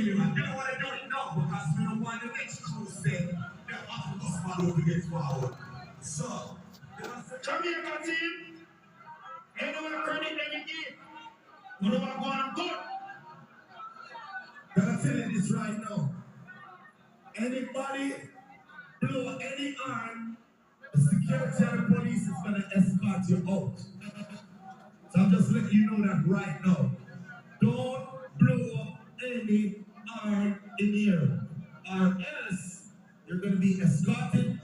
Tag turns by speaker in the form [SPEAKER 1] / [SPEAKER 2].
[SPEAKER 1] kill him. And you don't want to do it now because we don't want the next crew say they're off the small to get forward. So, Jamaica team, anyone credit them again? We don't want to go on good. But I'm telling you this right now. Anybody blow any arm, the security and the police is going to escort you out. So I'm just letting you know that right now. Don't blow any arm in here, or else you're going to be escorted